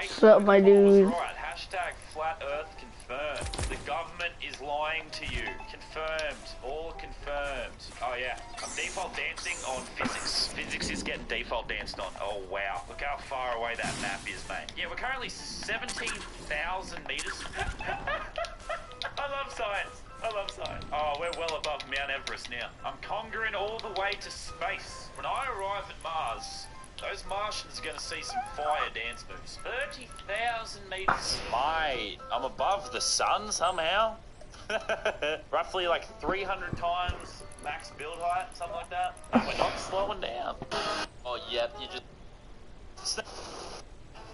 mate. What's up, my dude? Right. Hashtag flat earth confirmed. The government is lying to you. Confirmed. All confirmed. Oh yeah. I'm default dancing on physics. Physics is getting default danced on. Oh wow. Look how far away that map is, mate. Yeah, we're currently 17,000 meters. I love science. I love science. Oh, we're well above Mount Everest now. I'm conquering all the way to space. When I arrive at Mars, those Martians are going to see some fire dance moves. 30,000 meters. Mate, I'm above the sun somehow. Roughly like 300 times max build height, something like that. We're not slowing down. Oh, yep, you just...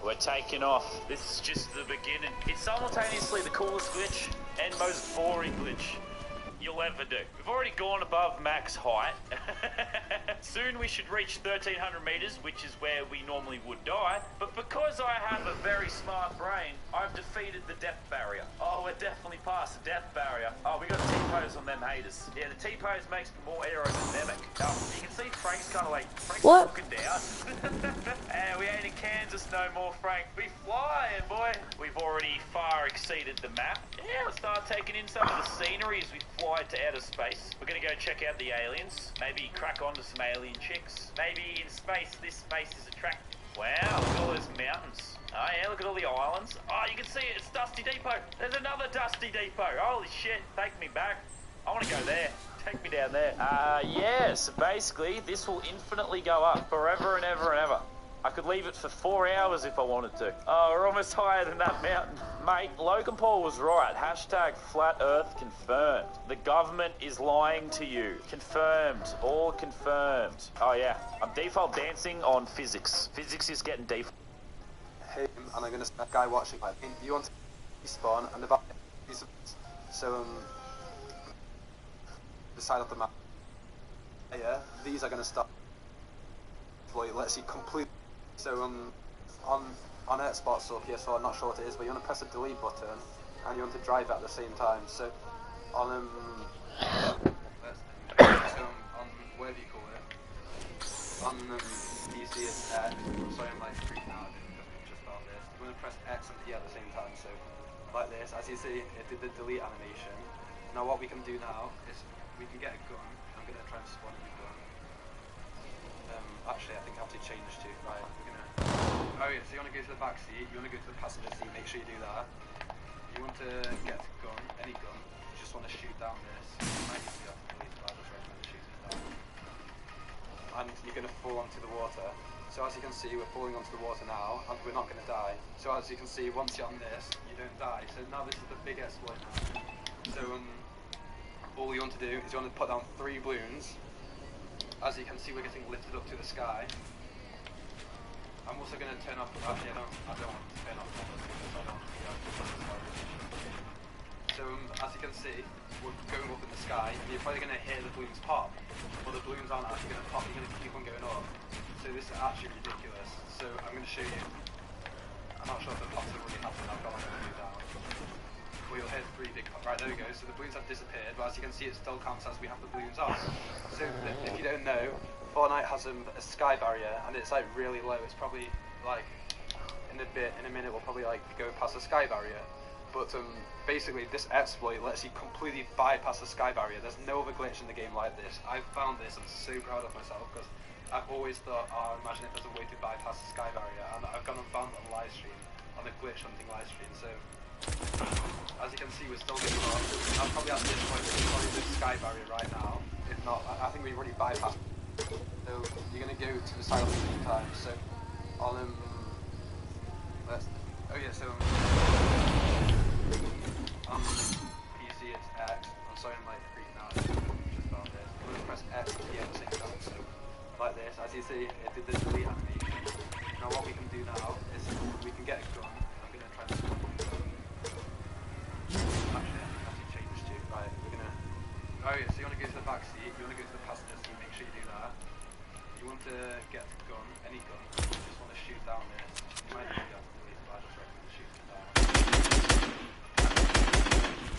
We're taking off. This is just the beginning. It's simultaneously the coolest glitch and most boring glitch you'll ever do. We've already gone above max height. Soon we should reach 1,300 meters, which is where we normally would die. But because I have a very smart brain, I've defeated the death barrier. Oh, we're definitely past the death barrier. Oh, we got T-pose on them haters. Yeah, the T-pose makes me more aerodynamic. You can see Frank's kind of like, Frank's looking down. And we ain't in Kansas no more, Frank. We flying, boy. We've already far exceeded the map. Yeah, let's start taking in some of the scenery as we fly to outer space. We're gonna go check out the aliens. Maybe crack onto some alien chicks. Maybe in space, this space is attractive. Wow, look at all those mountains. Oh yeah, look at all the islands. Oh, you can see it, it's Dusty Depot. There's another Dusty Depot. Holy shit, take me back. I wanna go there. Take me down there. Yeah, so basically, this will infinitely go up forever and ever and ever. I could leave it for 4 hours if I wanted to. Oh, we're almost higher than that mountain. Mate, Logan Paul was right. Hashtag flat earth confirmed. The government is lying to you. Confirmed. All confirmed. Oh yeah, I'm default dancing on physics. Physics is getting default. Hey, and I'm gonna that guy watching. Like, you want to respawn and about so the side of the map. Yeah, these are gonna stop. Well, let's see complete. So on Earth Spot so PS4, I'm not sure what it is, but you want to press the delete button and you want to drive at the same time. So on on whatever you call it, on PC it's X. Sorry, I'm like freaking out. I didn't just found this. You want to press X and E at the same time. So like this, as you see, it did the delete animation. Now what we can do now is we can get a gun. I'm gonna try and spawn a gun. Actually, I think I have to change to, right, we're gonna... Oh yeah, so you want to go to the back seat, you want to go to the passenger seat, make sure you do that. You want to get a gun, any gun, you just want to shoot down this. You might need to do that to police, but I just recommend shooting it down. And you're going to fall onto the water. So as you can see, we're falling onto the water now, and we're not going to die. So as you can see, once you're on this, you don't die. So now this is the big exploit now. So all you want to do is you want to put down 3 balloons. As you can see, we're getting lifted up to the sky. I'm also going to turn off. Actually, I don't want to turn off. So as you can see, we're going up in the sky, and you're probably going to hear the balloons pop. But the balloons aren't actually going to pop. You're going to keep on going up. So this is actually ridiculous. So I'm going to show you. I'm not sure if the pops have already happened. I've got my balloon down. Well, you'll hear 3 big pops. Right, there we go. So the balloons have disappeared, but as you can see, it still counts as we have the balloons on. So if you don't know, Fortnite has a sky barrier, and it's like really low. It's probably like in a minute, we'll probably like go past the sky barrier. But basically, this exploit lets you completely bypass the sky barrier. There's no other glitch in the game like this. I found this. I'm so proud of myself because I've always thought, oh, imagine if there's a way to bypass the sky barrier, and I've gone and found it on live stream, on the glitch hunting live stream. So as you can see, we're still getting on. I'm probably at this point, we're probably the sky barrier right now. If not, I think we've already bypassed. So you're gonna go to the side of the meantime. So on oh yeah, so on PC it's X. I'm sorry, I'm like freaking out. Just found this. I'm gonna press X and E at the same time. So like this, as you see, it did the delete animation. Now what we can do now is we can get a gun. I'm gonna try to. Actually, I have to change to. Right, we're gonna. Oh yeah, so you want to go to the back seat. You want to go to the passenger seat. Make sure you do that. You want to get a gun, any gun. You just want to shoot down this. You might need to do that to delete, but I just recommend shooting it down.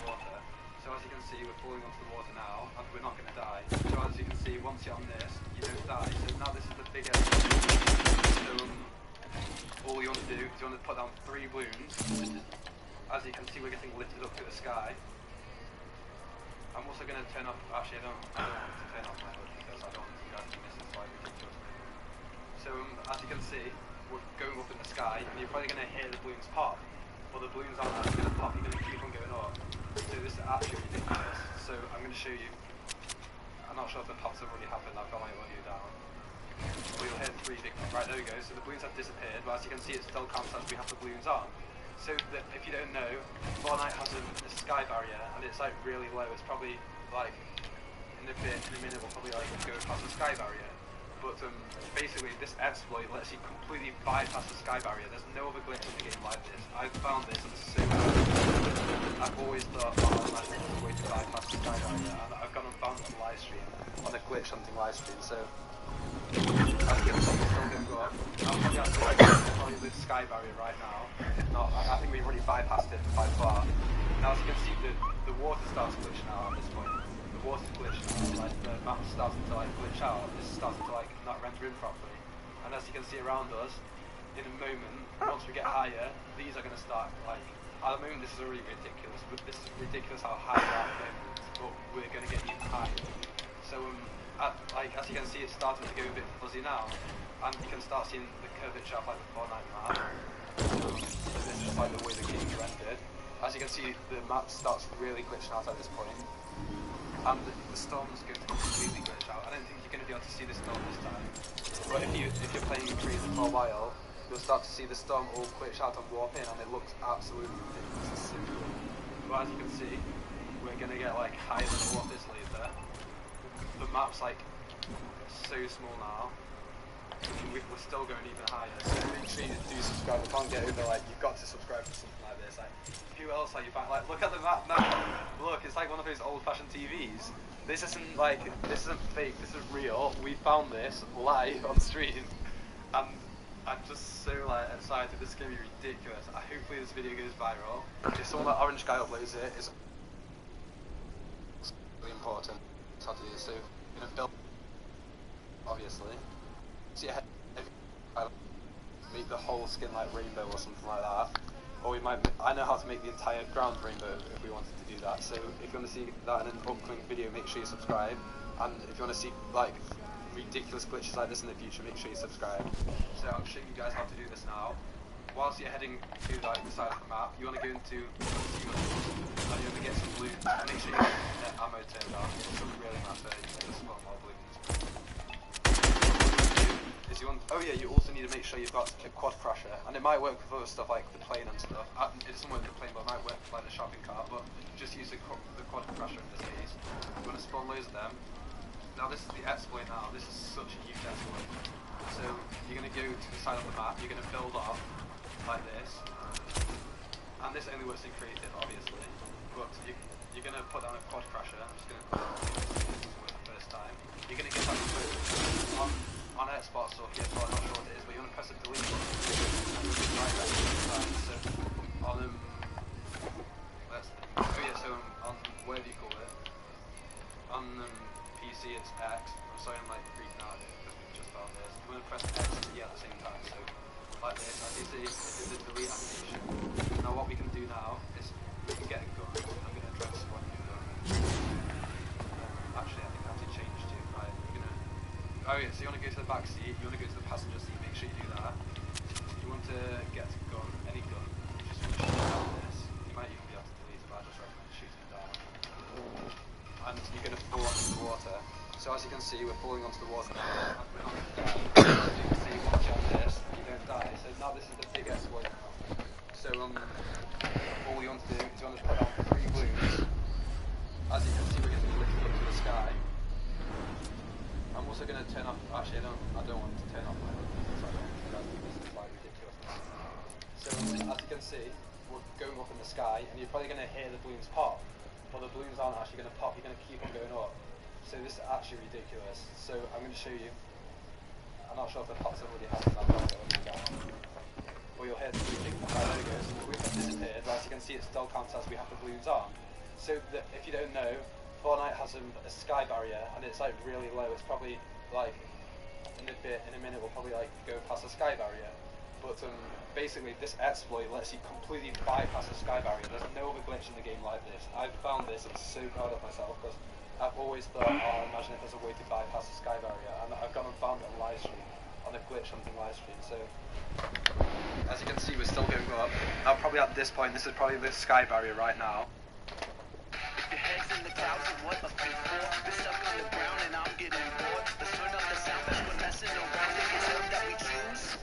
Water. So as you can see, we're falling onto the water now, and we're not going to die. So as you can see, once you're on this, you don't die. So now this is the biggest. is you want to put down 3 balloons. As you can see, we're getting lifted up to the sky. I'm also going to turn off, actually I don't want to turn off my hood because I don't want you guys to miss this slide ridiculous. So as you can see, we're going up in the sky and you're probably going to hear the balloons pop. Well, the balloons aren't actually going to pop, you're going to keep on going up. So this is actually ridiculous. So I'm going to show you. I'm not sure if the pops have already happened, I've got my audio down. But you'll hear 3 big pops. Right, there we go. So the balloons have disappeared, but as you can see it still counts as we have the balloons on. So if you don't know, Fortnite has a sky barrier and it's like really low. It's probably like in a minute we'll probably like go past the sky barrier. But basically this exploit lets you completely bypass the sky barrier. There's no other glitch in the game like this. I found this and so I've always thought Fortnite was a way to bypass the sky barrier, and I've gone and found it on live stream, on a glitch hunting live stream. So as you can see, it's still going to go up. I'll probably the sky barrier right now. If not, I think we've already bypassed it by far. Now as you can see, the water starts glitching out at this point. The water's glitching out, like the map starting to like glitch out. This starts to like not render in properly. And as you can see around us, in a moment, once we get higher, these are going to start like, at the moment this is already ridiculous, but this is ridiculous how high we are at the moment, but we're going to get even higher. So like as you can see, it's starting to go a bit fuzzy now, and you can start seeing the curvature of like the Fortnite map. So this is like the way the game's rendered. As you can see, the map starts really glitching out at this point, and the storm's going to completely glitch out. I don't think you're going to be able to see the storm this time, but if you're playing Creative for a while, you'll start to see the storm all glitch out and warp in, and it looks absolutely ridiculous. It's so cool. But as you can see, we're going to get like higher than what this later. The map's like so small now, we're still going even higher. So make sure you do subscribe. I can't get over like you've got to subscribe for something like this. Like who else are you back? Like look at the map now. Look, it's like one of those old-fashioned TVs. This isn't fake. This is real. We found this live on stream, and I'm just so like excited. This is gonna be ridiculous. Hopefully this video goes viral. If someone like Orange Guy uploads it, it's really important. How to do this. So you're gonna build, obviously. So yeah, make the whole skin like rainbow or something like that. Or we might. I know how to make the entire ground rainbow if we wanted to do that. So if you want to see that in an upcoming video, make sure you subscribe. And if you want to see like ridiculous glitches like this in the future, make sure you subscribe. So I'm showing you guys how to do this now. Whilst you're heading to like the side of the map, you want to go into and you want to get some balloons. Make sure you get ammo turned on. It doesn't really matter. You can just spawn more balloons. You also need to make sure you've got a quad crusher, and it might work with other stuff like the plane and stuff. It doesn't work with the plane, but it might work with like the shopping cart. But just use the quad crusher in this case. You want to spawn loads of them. Now this is the exploit now. This is such a huge exploit. So you're going to go to the side of the map. You're going to build up like this, and this only works in creative, obviously. But you're going to put down a quad crusher. I'm just going to put it on the first time. You're going to get that on Xbox or PS4, I'm not sure what it is, but you want to press the delete button and you'll be right back to the time. So on on whatever you call it, on PC it's X. I'm sorry, I'm like freaking out because we just found this. You want to press X and E at the same time. So like this, as you see, this is the delete animation. Now what we can do now is we can get a gun. I'm going to try to spawn you a gun. Actually, I think I have to change to right. Oh yeah, so you want to go to the back seat, you want to go to the passenger seat, make sure you do that. You want to get a gun, any gun, just want to shoot down this. You might even be able to delete it, but I just recommend shooting it down. And you're going to fall onto the water. So as you can see, we're falling onto the water now. As you can see, once you're on this, you don't die. So now this is the big exploit now. So all you want to do is you want to put down 3 balloons. As you can see, we're getting lifted up to the sky. I'm also going to turn off, actually I don't want to turn off my hood because I don't think this is like ridiculous. So as you can see, we're going up in the sky and you're probably going to hear the balloons pop, but the balloons aren't actually going to pop, you're going to keep on going up. So this is actually ridiculous. So I'm going to show you, I'm not sure if the pops have already happened, I've got it down. Or you'll hear the big pop, there we go, so the balloons have disappeared, but as you can see it still counts as we have the balloons on. So if you don't know, Fortnite has a sky barrier and it's like really low. It's probably like in a minute we'll probably like go past the sky barrier. But basically this exploit lets you completely bypass the sky barrier. There's no other glitch in the game like this. I've found this, I'm so proud of myself because I've always thought, oh, imagine if there's a way to bypass the sky barrier, and I've gone and found it on live stream, on a glitch hunting live stream. So as you can see, we're still going up. Now probably at this point, this is probably the sky barrier right now. Your head's in the clouds and what a before. We're stuck on the ground and I'm getting bored. Let's turn up the sound as we're messing around. Think it's love that we choose.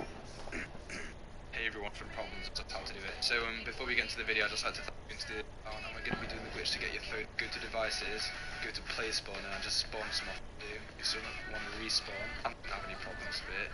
Hey everyone from Problems of how to do it. So before we get into the video, I just had to now we're going to be doing the glitch to get your phone. Go to devices, go to play spawner and just spawn some off to do. You still want to respawn, I don't have any problems with it.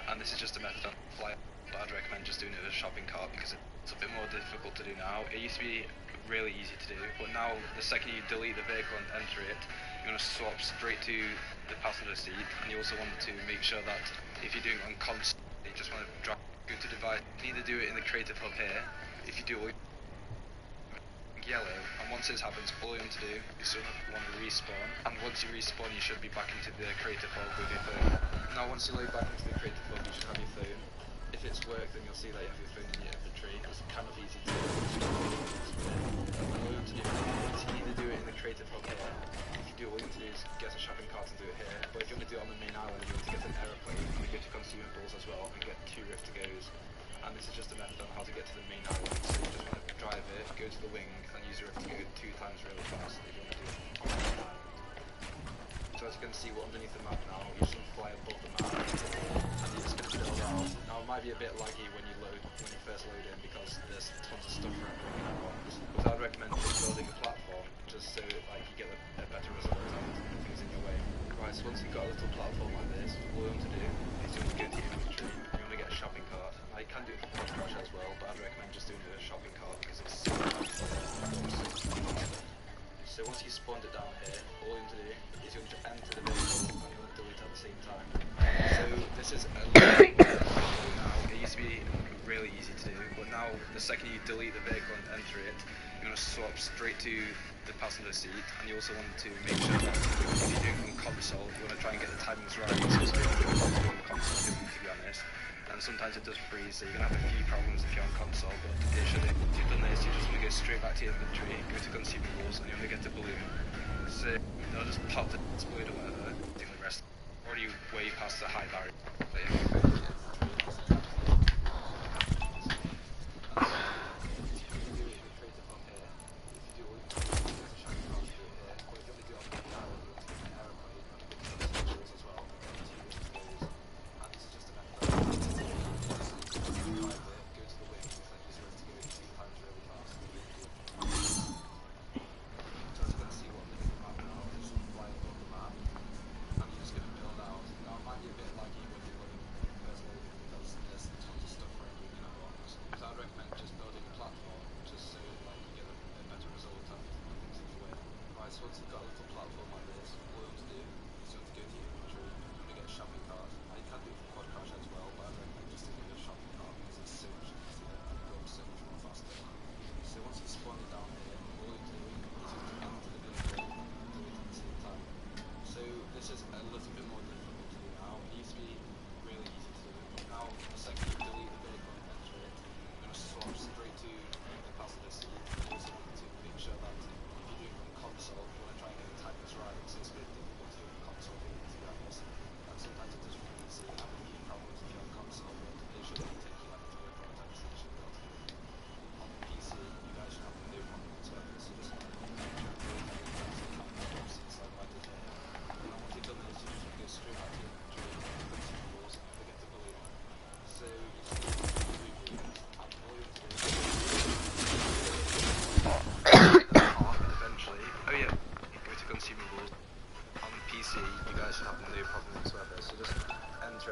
And this is just a method on fly, but I'd recommend just doing it with a shopping cart because it's a bit more difficult to do now. It used to be really easy to do, but now the second you delete the vehicle and enter it, you're going to swap straight to the passenger seat. And you also want to make sure that if you're doing it on console, you just want to go to device. You can either do it in the creative hub here. If you do yellow, and once this happens, all you want to do is sort of want to respawn, and once you respawn, you should be back into the creative hub with your phone. Now, once you load back into the creative hub, you should have your phone. If it's worked, then you'll see that you have your phone in your inventory. It's kind of easy to do. All you want to do is either do it in the creative hub here. If you do, all you want to do is get a shopping cart and do it here. But if you want to do it on the main island, you want to get an aeroplane and go to consumables as well and get 2 rift to goes. And this is just a method on how to get to the main island. So you just want to drive it, go to the wing, and use your rift to go 2 times really fast if you want to do it. So as you can see, we're underneath the map now. You just want to fly above the map, and you're just going to build out. Now it might be a bit laggy when you first load in because there's tons of stuff around at once. But I'd recommend just building a platform just so like you get a better result and things in your way. Right, so once you've got a little platform like this, all you want to do is you want to go to your inventory. You want to get a shopping cart. I can do it for Pod Crash as well, but I'd recommend just doing it with a shopping cart because it's so So once you spawned it down here, all you want to do is you want to enter the vehicle and you want to delete at the same time. So this is a now. It used to be really easy to do, but now the second you delete the vehicle and enter it, you're going to swap straight to the passenger seat, and you also want to make sure that if you're doing it on console, you want to try and get the timings right, so it's difficult to do on console, to be honest. And sometimes it does freeze, so you're going to have a few problems if you're on console, but it should. If you've done this, you just want to go straight back to your inventory, go to consumables, and you want to get the balloon. So they'll just pop the balloon or whatever, do the rest. Already way past the high barrier.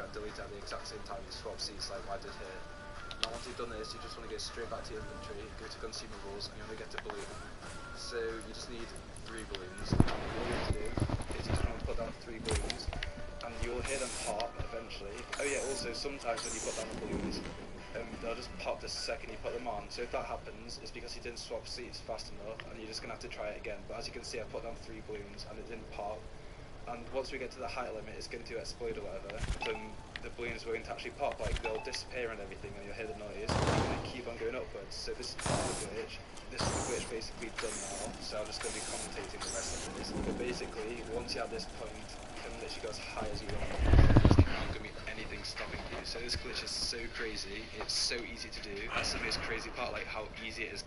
Delete at the exact same time and swap seats like I did here. Now once you've done this, you just want to go straight back to your inventory, go to consumables, and you want to get a balloon. So you just need 3 balloons. All you have to do is you just want to put down 3 balloons, and you'll hear them pop eventually. Oh yeah, also sometimes when you put down the balloons, they'll just pop the second you put them on. So if that happens, it's because you didn't swap seats fast enough, and you're just going to have to try it again. But as you can see, I put down 3 balloons, and it didn't pop. And once we get to the height limit, it's going to explode or whatever. the balloons are going to actually pop, like they'll disappear and everything and you'll hear the noise and they keep on going upwards. So this is part of the glitch. This is the glitch basically done now, so I'm just going to be commentating the rest of this. But basically, once you're at this point, you can literally go as high as you want. There's not going to be anything stopping you. So this glitch is so crazy, it's so easy to do. That's the most crazy part, like how easy it is.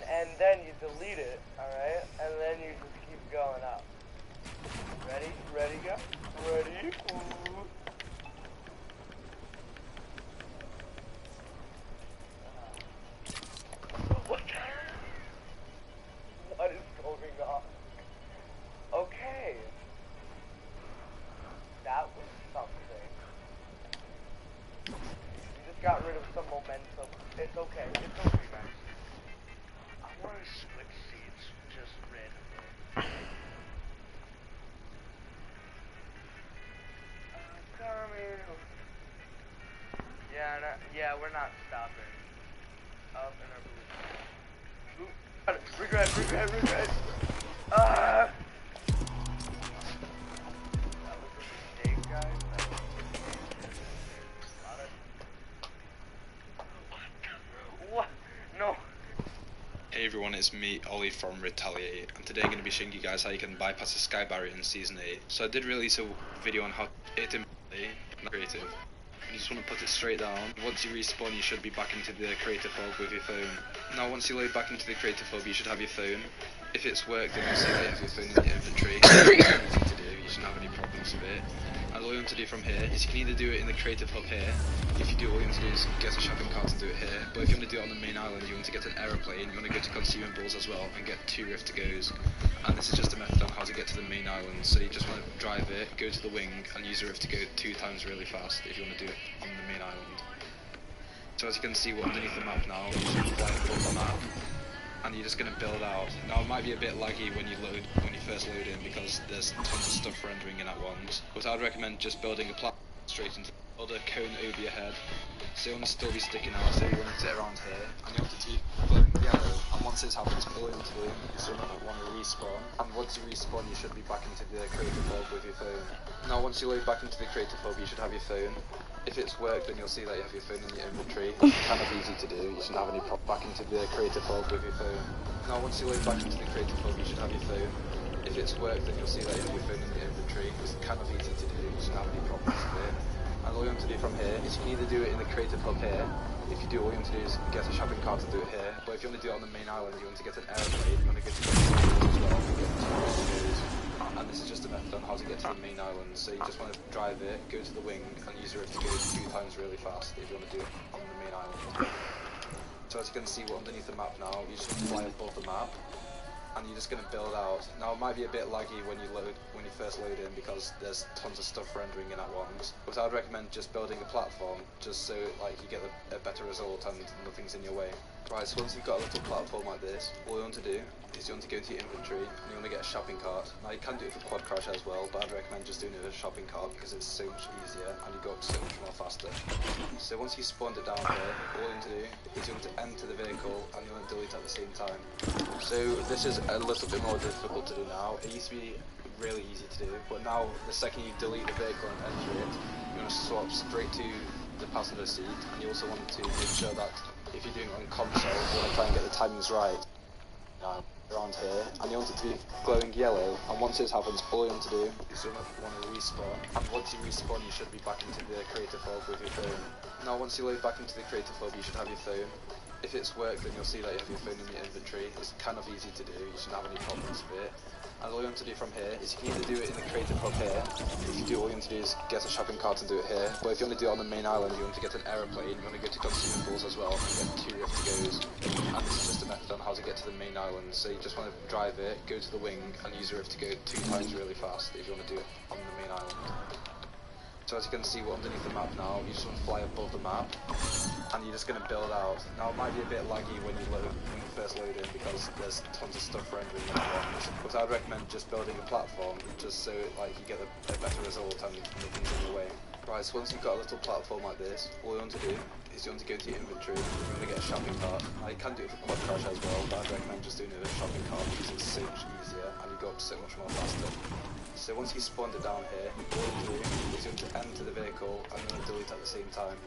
And then you delete it, alright? And then you just keep going up. Ready? Ready, go? Ready? Ooh. What is going on? Okay. That was something. You just got rid of some momentum. It's okay. It's okay, guys. I want to switch seats just randomly. Coming. Yeah, we're not stopping. Up in our booth. Regret. That was a mistake, guys. That was a mistake. What? No. Hey everyone, it's me, Ollie from Retaliate, and today I'm going to be showing you guys how you can bypass the sky barrier in Season 8. So I did release a video on how to hit in creative. You just want to put it straight down. Once you respawn, you should be back into the creative hub with your phone. Now once you load back into the creative hub, you should have your phone. If it's worked, then you'll see that you have your phone in the inventory. It's easy to do, you shouldn't have any problems with it. And all you want to do from here is you can either do it in the creative hub here. If you do, all you want to do is get a shopping cart and do it here. But if you want to do it on the main island, you want to get an aeroplane, you want to go to consumables as well and get 2 rift to goes. And this is just a method on how to get to the main island. So you just want to drive it, go to the wing and use a rift to go 2 times really fast if you want to do it on the main island. So as you can see, we're underneath the map now. You should fly above the map. And you're just going to build out. Now it might be a bit laggy when you first load in because there's tons of stuff rendering in at once. But I'd recommend just building a platform straight into the cone over your head. So you want to still be sticking out, so you want to sit around here, and you want to keep glowing yellow. And once it's happened, all you want to do is you want to respawn. And once you respawn, you should be back into the creative hub with your phone. Now once you load back into the creative hub, you should have your phone. If it's worked, then you'll see that you have your phone in your inventory. It's kind of easy to do, you shouldn't have any problem back into the creative hub with your phone. Now once you load back into the creative hub, you should have your phone. If it's worked, then you'll see that you have your phone in your inventory. It's kind of easy to do, you shouldn't have any problems with it. And all you want to do from here is you can either do it in the creative hub here. If you do, all you want to do is get a shopping cart to do it here. But if you want to do it on the main island, you want to get an aeroplane, you want to go to the as well and get 2 goes. And this is just a method on how to get to the main island. So you just want to drive it, go to the wing, and use your rift to go 2 times really fast if you want to do it on the main island. So as you can see, we're underneath the map now. You just fly above the map. And you're just going to build out. Now it might be a bit laggy when you first load in because there's tons of stuff rendering in at once. But I'd recommend just building a platform just so like you get a better result and nothing's in your way. Right, so once you've got a little platform like this, all you want to do is you want to go into your inventory and you want to get a shopping cart. Now you can do it for quad crash as well, but I'd recommend just doing it with a shopping cart because it's so much easier and you go up so much more faster. So once you spawned it down here, all you want to do is you want to enter the vehicle and you want to delete at the same time. So this is a little bit more difficult to do now. It used to be really easy to do, but now the second you delete the vehicle and enter it, you want to swap straight to the passenger seat, and you also want to make sure that if you're doing it on console, you want to try and get the timings right. around here, and you want it to be glowing yellow, and once this happens, all you want to do is you want to respawn, and once you respawn you should be back into the creative hub with your phone. Now once you load back into the creative hub you should have your phone. If it's worked then you'll see that you have your phone in your inventory. It's kind of easy to do, you shouldn't have any problems with it. And all you want to do from here is you can either do it in the creative hub here. If you do, all you want to do is get a shopping cart and do it here. But if you want to do it on the main island, you want to get an aeroplane, you want to go to consumables as well, and get 2 rift to goes. And this is just a method on how to get to the main island. So you just want to drive it, go to the wing, and use a rift to go 2 times really fast if you want to do it on the main island. So as you can see, we're underneath the map now. You just want to fly above the map, and you're just going to build out. Now it might be a bit laggy when you first load in because there's tons of stuff rendering in front. But I'd recommend just building a platform, just so like you get a better result and nothing's in your way. Right, so once you've got a little platform like this, all you want to do is you want to go to your inventory. You want to get a shopping cart. Now you can do it for quad crash as well, but I'd recommend just doing it with a shopping cart because it's so much easier and you go up so much more faster. So once you spawned it down here, all you do is you want to enter the vehicle and then delete at the same time.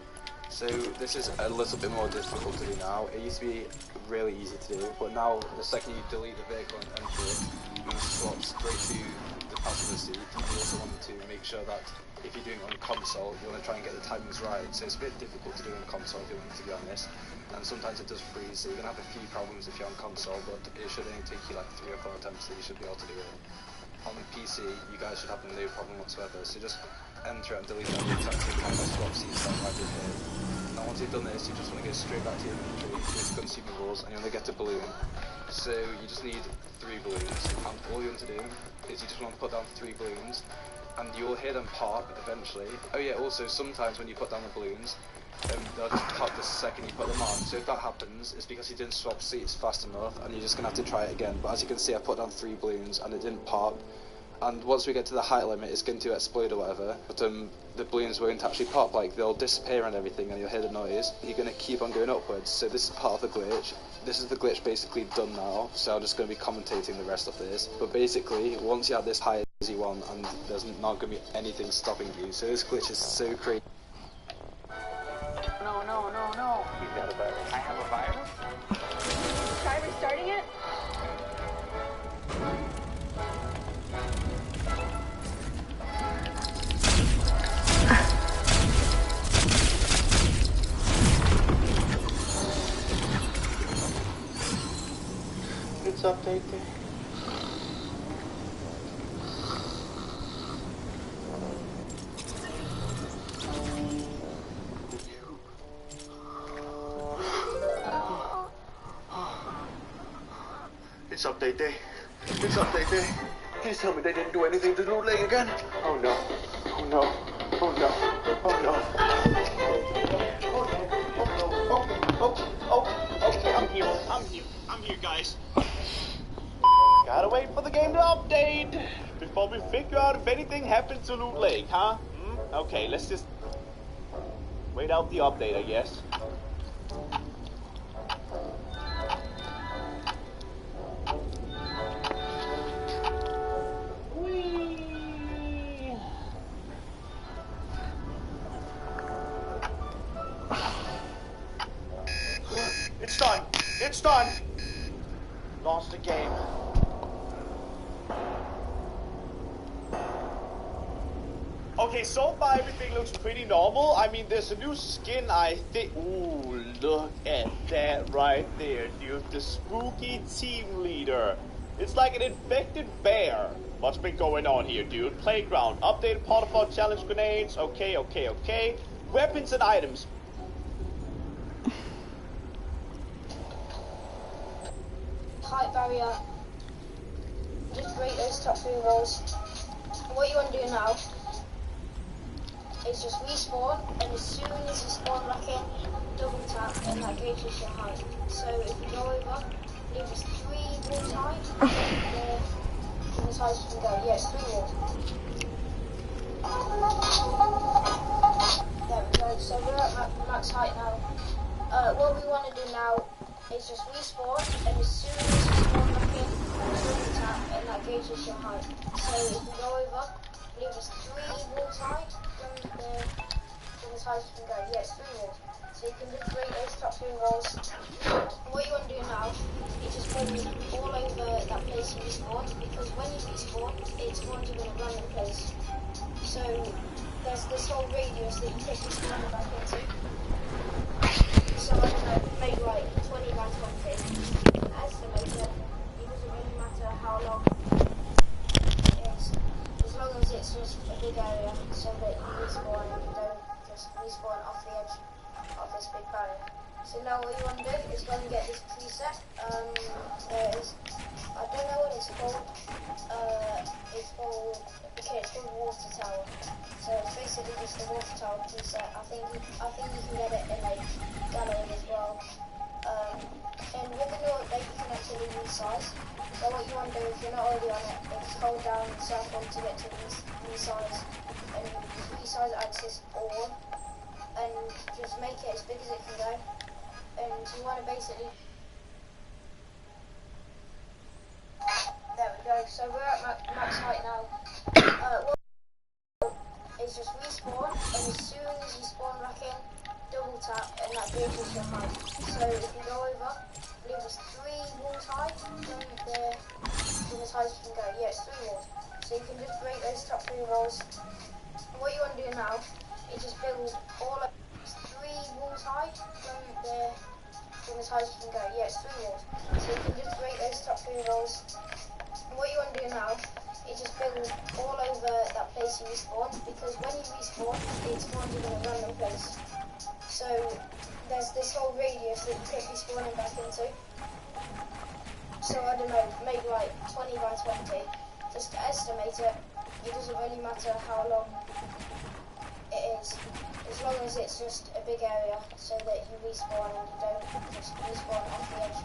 So this is a little bit more difficult to do now. It used to be really easy to do, but now the second you delete the vehicle and enter it, you want to swap straight to the passenger seat. You also want to make sure that if you're doing it on console, you want to try and get the timings right. So it's a bit difficult to do on console if you want to be honest, and sometimes it does freeze, so you're going to have a few problems if you're on console, but it should only take you like 3 or 4 attempts that you should be able to do it. On the PC, you guys should have no problem whatsoever, so just enter it and delete that exact same time as swap seats like I did here. Now once you've done this, you just want to go straight back to your inventory, go to consumables, and you want to get a balloon. So you just need 3 balloons, and all you want to do is you just want to put down 3 balloons, and you will hear them pop eventually. Oh yeah, also sometimes when you put down the balloons, they'll just pop the second you put them on. So if that happens, it's because you didn't swap seats fast enough, and you're just going to have to try it again. But as you can see, I put down 3 balloons, and it didn't pop. And once we get to the height limit, it's going to explode or whatever, but the balloons won't actually pop, like they'll disappear and everything and you'll hear the noise. You're going to keep on going upwards, so this is part of the glitch. This is the glitch basically done now, so I'm just going to be commentating the rest of this. But basically, once you have this high as you want, and there's not going to be anything stopping you, so this glitch is so crazy. No. You've got a virus. I have a virus? Try restarting it? It's updated. It's update day. It's update day. Please tell me they didn't do anything to Loot Lake again. Oh no. Oh no. Oh no. Oh no. Okay, I'm here, guys. Gotta wait for the game to update before we figure out if anything happened to Loot Lake, huh? Okay, let's just wait out the update, I guess. It's done. It's done. Lost the game. Okay, so far everything looks pretty normal. I mean, there's a new skin, I think. Ooh, look at that right there, dude. The spooky team leader. It's like an infected bear. What's been going on here, dude? Playground. Updated Potterpot challenge grenades. Okay. Weapons and items. Height barrier. Just break those top 3 walls. What you want to do now is just respawn, and as soon as you spawn back in, double tap, and that gauges your height. So if you go over, leave us 3 walls height, and as high as you can go. Yeah, it's 3 walls. There we go, so we're at max height now. What we want to do now is just respawn, and as soon as you spawn back in, double tap, and that gauges your height. So if you go over, leave us 3 walls height, from as high as you can go. Yeah, it's 3 walls. So you can just break those top 3 walls. What you want to do now is just build all over that place you respawn, because when you respawn, it spawns you in a random place. So there's this whole radius that you take this spawn back into. So I don't know, maybe like 20 by 20. Estimate it. It doesn't really matter how long it is, as long as it's just a big area, so that you respawn and you don't just respawn off the edge of this big barrier. So now what you want to do is go and get this preset. There it is. I don't know what it's called. It's called water tower. So it's basically just the water tower preset. I think you can get it in a gallery as well. And with the new update you can actually resize. So what you want to do if you're not already on it is hold down and circle to get to resize, and resize axis all, and just make it as big as it can go. And you want to basically, there we go. So we're at max height now. It's just respawn, and as soon as you spawn back in, double tap, and that raises your height. So if you go over, I believe it's 3 walls high from as high as you can go. Yeah, it's 3 walls. So you can just break those top 3 walls. And what you want to do now is just build all of 3 walls high from as high as you can go. Yeah, it's 3 walls. So you can just break those top 3 walls. And what you want to do now is just build all over that place you respawn, because when you respawn, it spawns you in a random place. So there's this whole radius that you could be spawning back into. So I don't know, maybe like 20 by 20. Just to estimate it, it doesn't really matter how long it is, as long as it's just a big area, so that you respawn and you don't just respawn off the edge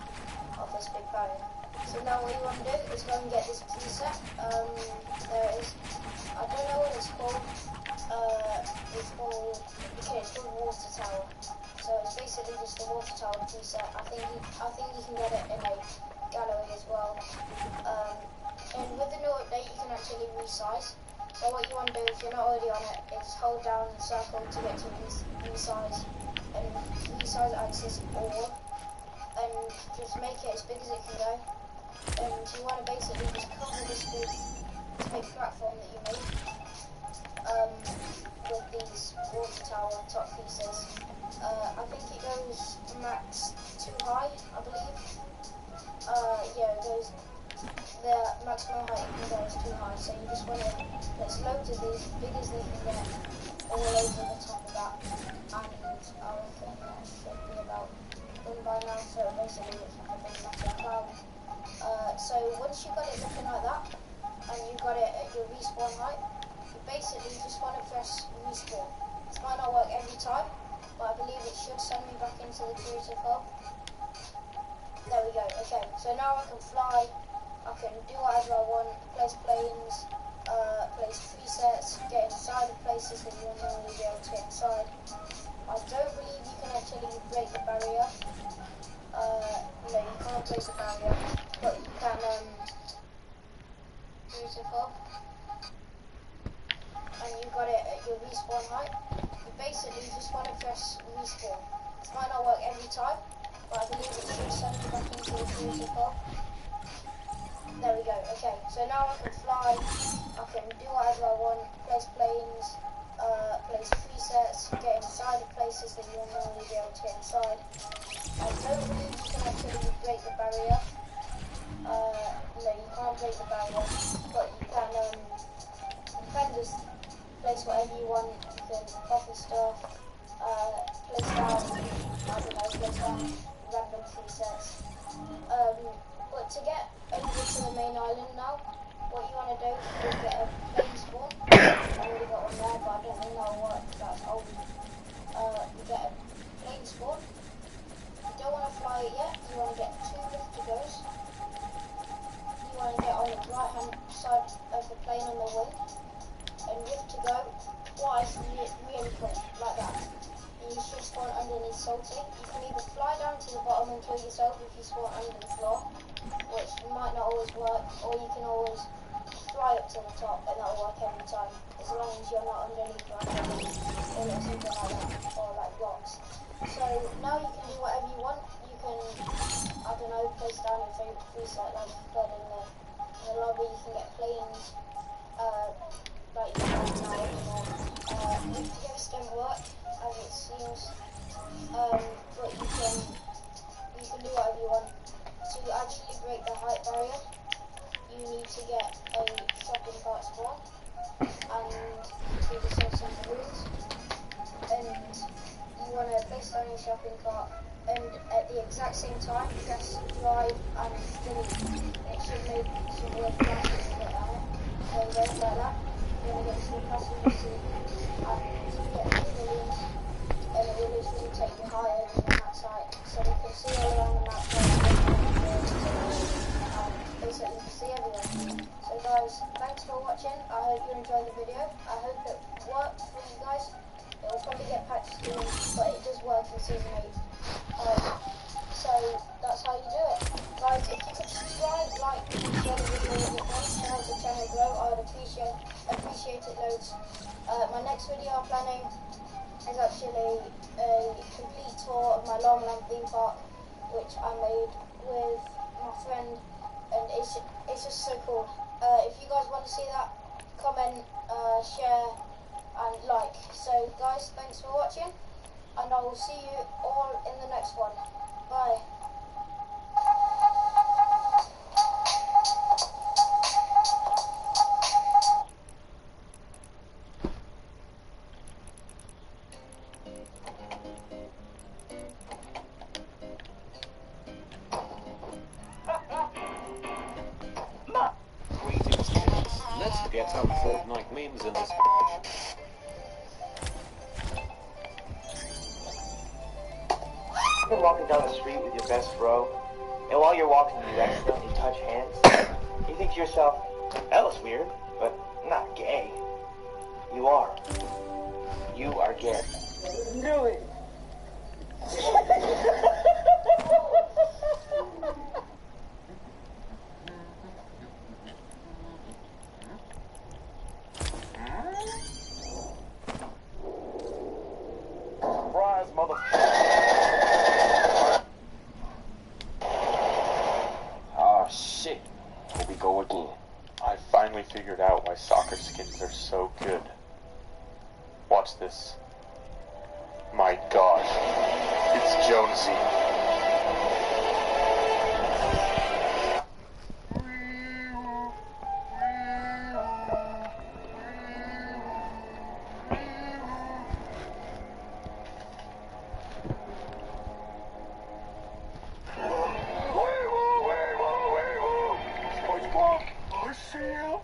of this big barrier. So now what you want to do is go and get this preset. There it is. I don't know what it's called. It's called water tower. So it's basically just the water tower preset. I think you can get it in a gallery as well. And with the new update you can actually resize. So what you want to do if you're not already on it is hold down and circle to get to resize, and resize axis all, and just make it as big as it can go. And you want to basically just cover this big platform that you made with these water tower top pieces. I think it goes max too high, I believe. Yeah, it goes, the maximum height you can go is too high, so you just want to, there's loads of these, big as they can get, all over the top of that. And I reckon that should be about done by now, so basically it's like a big massive cloud. So once you got it looking like that, and you got it at your respawn height, you basically just want to press respawn. This might not work every time, but I believe it should send me back into the creative hub. There we go. Okay, so now I can fly, I can do whatever I want, place planes, place presets, get inside of places that you won't normally be able to get inside. I don't believe you can actually break the barrier. No, you can't break the barrier, but you can beautiful. And you got it at your respawn height. You basically just want to press respawn. This might not work every time, but I believe it should send you back into the beautiful. There we go. Okay, so now I can fly, I can do whatever I want, place planes, place presets, get inside of places that you won't normally be able to get inside. I don't believe you can actually break the barrier. No, you can't break the barrier, but you can just place whatever you want. You can copy stuff, place down, I don't know, place down random presets. But to get over to the main island now, what you want to do is get a plane spawn. I've already got one there, but I don't really know what that's old. You get a plane spawn. You don't want to fly it yet, you want to get 2 lift to goes. You want to get on the right hand side of the plane on the wing, and lift to go twice really quick, like that. And you should spawn underneath salty. You can either fly down to the bottom and kill yourself if you spawn under the floor, which might not always work, or you can always fly up to the top, and that'll work every time, as long as you're not underneath like something like that. now you can do whatever you want. You can, I don't know, place down your favourite preset like you've got in the lobby. You can get planes, like you can now. Yes, don't work as it seems, but you can do whatever you want. To actually break the height barrier, you need to get a shopping cart spawn and do the same rules. And you want to place down your shopping cart, and at the exact same time, press drive and delete. It should make some weird flashes to get on it. There you go, like that. You're going to get to the passenger seat and get 2 balloons, and it will literally take you higher than the map site. So you can see all around the map and basically you can see everywhere. So guys, thanks for watching. I hope you enjoyed the video. I hope it worked for you guys. It will probably get patched soon, but it does work in Season 8. So that's how you do it. Guys, if you could subscribe, like, share the video with your friends to help the channel grow, I would appreciate it loads. My next video I'm planning is actually a complete tour of my Longland theme park, which I made with my friend, and it's just so cool. If you guys want to see that, comment, share, and like. So guys, thanks for watching, and I will see you all in the next one. Bye. Greetings, kids. Let's get some Fortnite memes in this. You're walking down the street with your best bro, and while you're walking, you accidentally touch hands. You think to yourself, that was weird, but not gay. You are. You are gay. Do it. Surprise, motherfucker. Ah, shit. Here we go again. I finally figured out why soccer skins are so good. Watch this. My god. It's Jonesy. SpongeBob, I see you.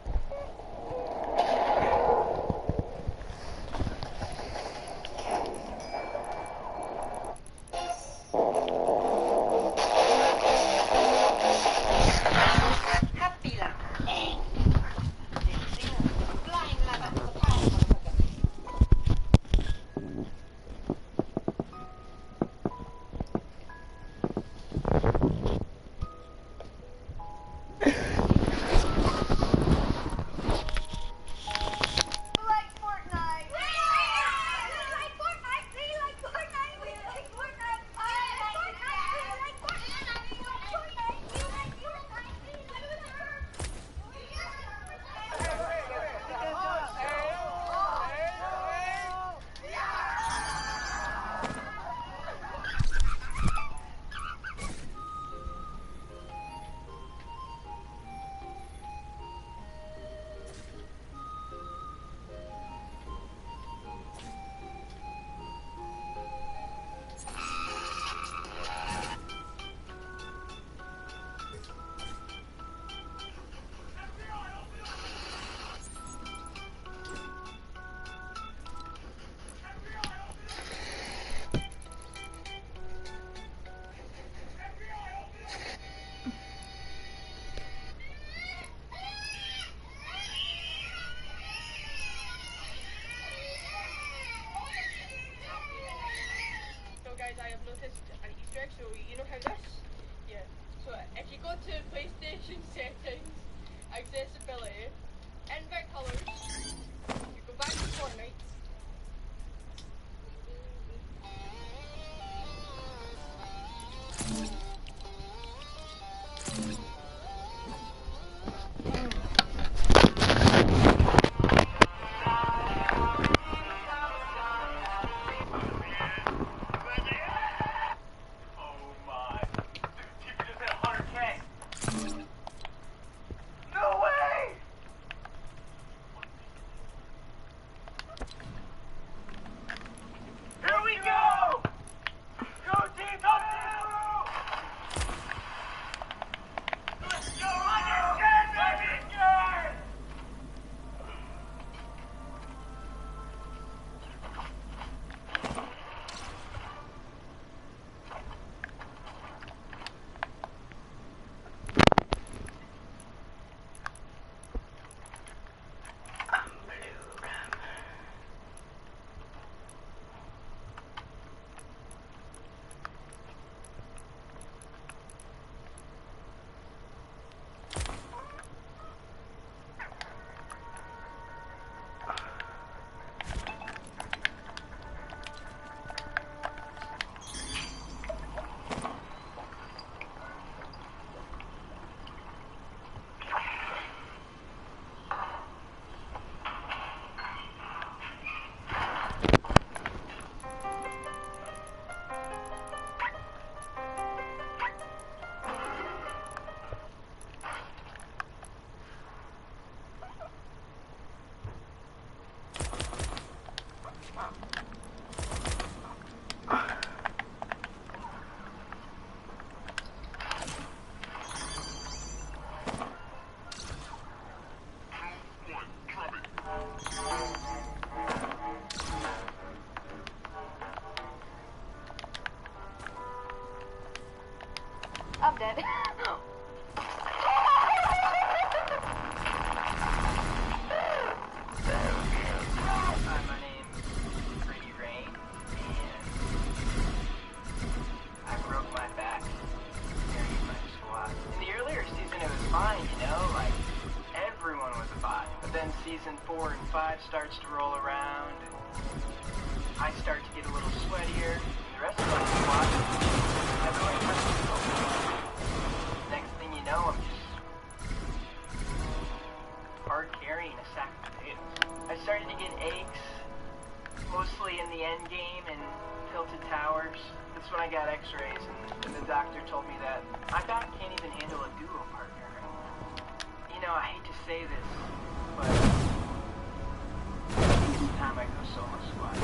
I have noticed an Easter egg, so you know how this? Yeah. So if you go to PlayStation settings, accessibility, invert colors, you go back to Fortnite, dead. Hi, my name's Pretty Rain, and I broke my back carrying my squad. In the earlier season, it was fine, you know, like everyone was a bot. But then season 4 and 5 starts to roll around, and I start to get a little sweatier, and the rest of my squad, everyone touches me. Next thing you know, I'm just hard carrying a sack of potatoes. I started to get aches, mostly in the end game and tilted towers. That's when I got x-rays, and the doctor told me that my back can't even handle a duo partner. You know, I hate to say this, but I think it's time I go solo squad.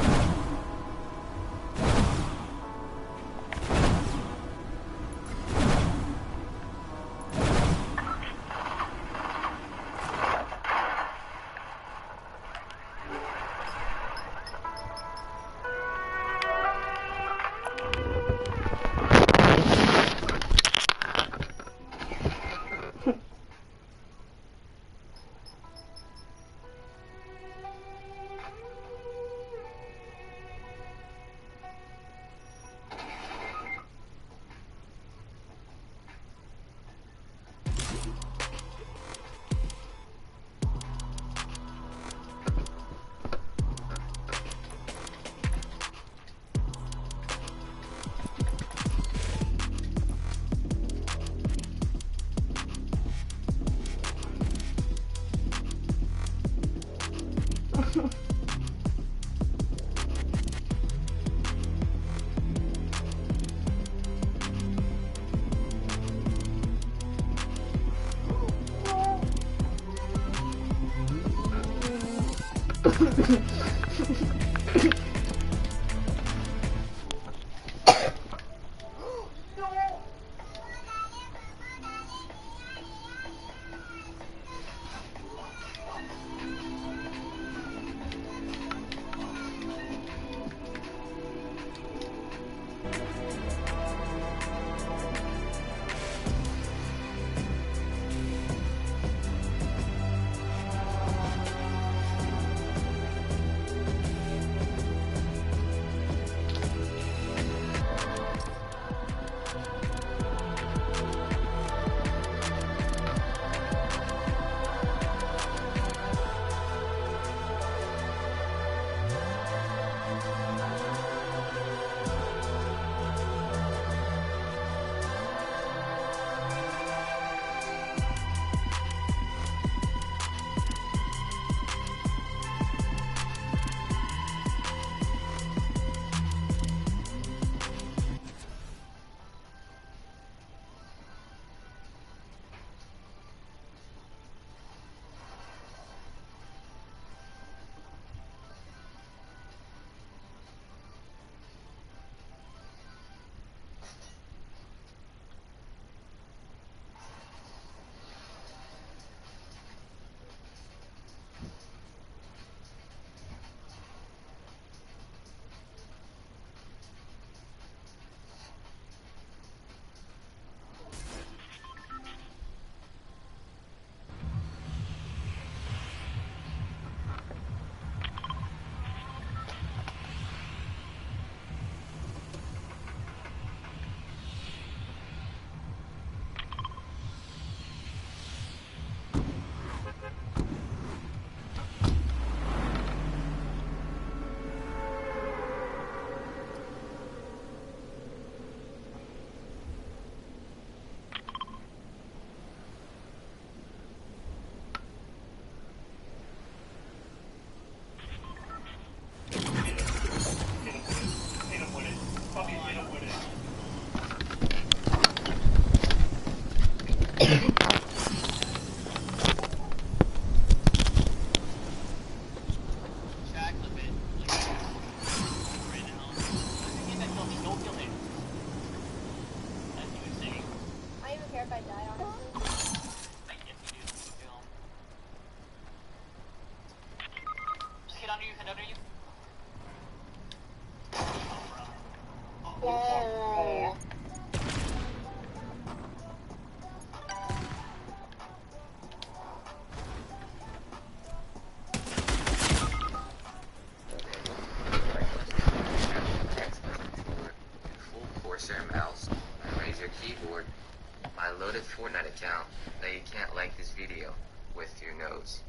loaded Fortnite account that you can't like this video with your nose.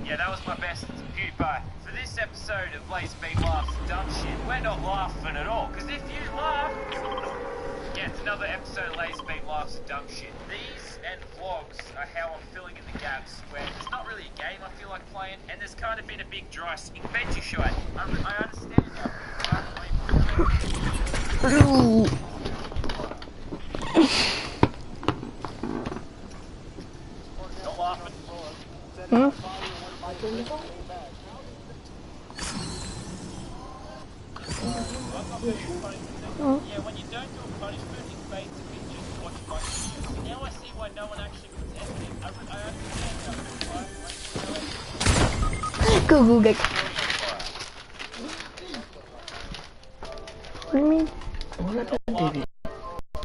Yeah, that was my best PewDiePie. For this episode of Blaze Beat Laughs Dumb Shit, we're not laughing at all, because if you laugh, yeah, it's another episode of Blaze Beat Laughs Dumb Shit. These and vlogs are how I'm filling in the gaps where it's not really a game I feel like playing, and there's kind of been a big dry adventure shot. I understand that. Not laughing. Hmm? Yeah, when you don't do a punishment, it fades a bit just to watch punishment. Now I see why no one actually puts effort in. I understand how Go, go, go.